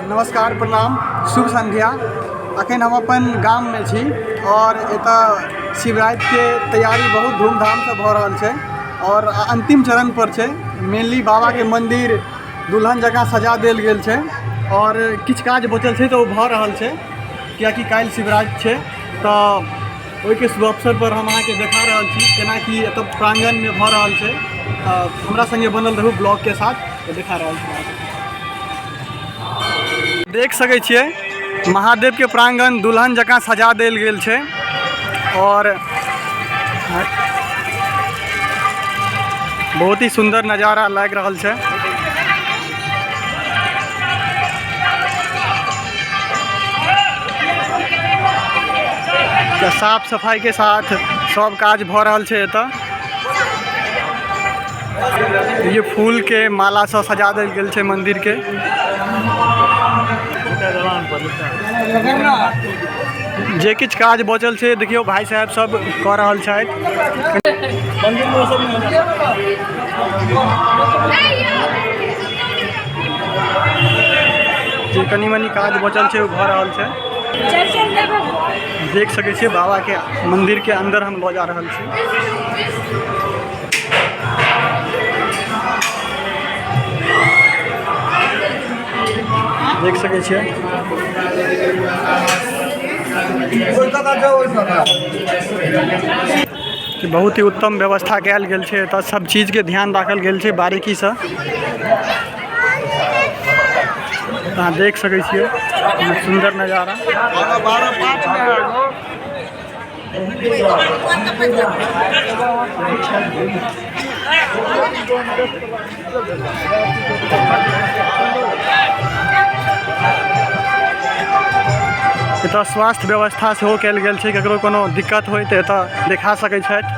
नमस्कार प्रणाम शुभ संध्या। अखन हम अपन गाम में छी और एतऽ शिवरात्रि के तैयारी बहुत धूमधाम से भ रहल छै और अंतिम चरण पर छै। मेनली बाबा के मंदिर दुल्हन जगह सजा देल गेल छै और किछु काज बचल छै तो भ रहल छै, कियाकि काल्हि शिवरात्रि छै तऽ ओहिके शुभ अवसर पर हम अहाँके देखा रहल छी केना कि एतऽ प्रांगण में भ रहल छै। हमरा संगे बनल रहू ब्लॉग के साथ, तो देखा रहल छी। देख सकै छियै महादेव के प्रांगण दुल्हन जकाँ सजा देल गेल छै और बहुत ही सुंदर नज़ारा लागि रहल छै। साफ सफाई के साथ सब काज भ रहल छै। एतऽ ये फूल के माला से सजा देल गेल छै मंदिर के। जे किछु काज बचल छै देखियो भाई साहब सब कऽ रहल छथि। जे कनी मनी काज बचल छै वो भऽ रहल छै। देख सकै छियै बाबा के मंदिर के अंदर हम लऽ जा रहल छी। देख सकै छियै कि बहुत ही उत्तम व्यवस्था कयल गेल छै। एतऽ सब चीज के ध्यान राखल गेल छै बारीकी से। अहाँ देख सकै छियै सुंदर नज़ारा। एतऽ स्वास्थ्य व्यवस्था सेहो कयल गेल छै, ककरो कोनो दिक्कत होय तऽ एतऽ देखा सकै छथि।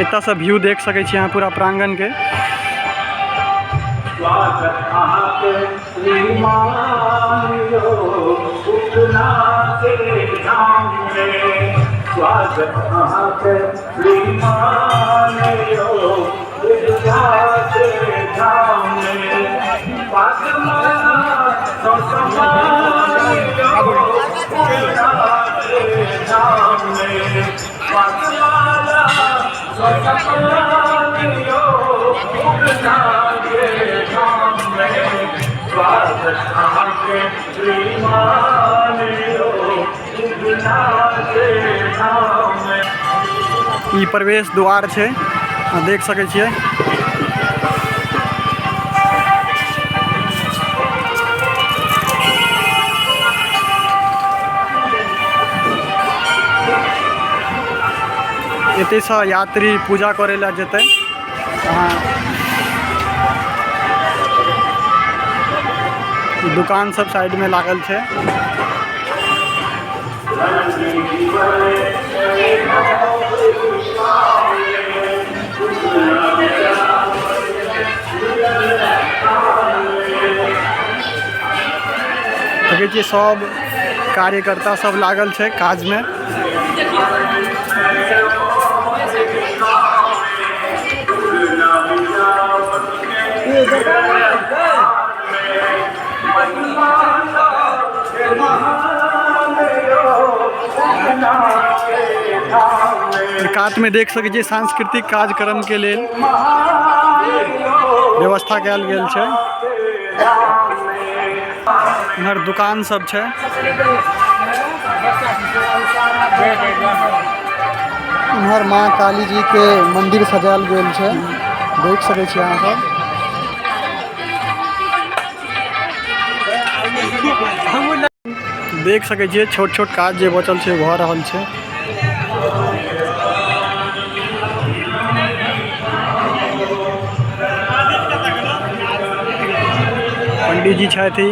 एतऽ से व्यू देख सकै छी अहाँ पूरा प्रांगण के। ई प्रवेश द्वार छै, देख सकै छियै। एतय से यात्री पूजा करे ला जेतै। दुकान सब साइड में लागल छै। देखै छियै सब कार्यकर्ता सब लागल छै काज में। कात में देख सकै छियै सांस्कृतिक कार्यक्रम के लेल व्यवस्था कयल गेल छै। इधर दुकान सब छै। इधर माँ काली जी के मंदिर सजायल गेल छै, देख सकै छियै अहाँ सब। देख सकै छियै छोट छोट काज जे बचल छै भऽ रहल छै। पंडित जी छथि।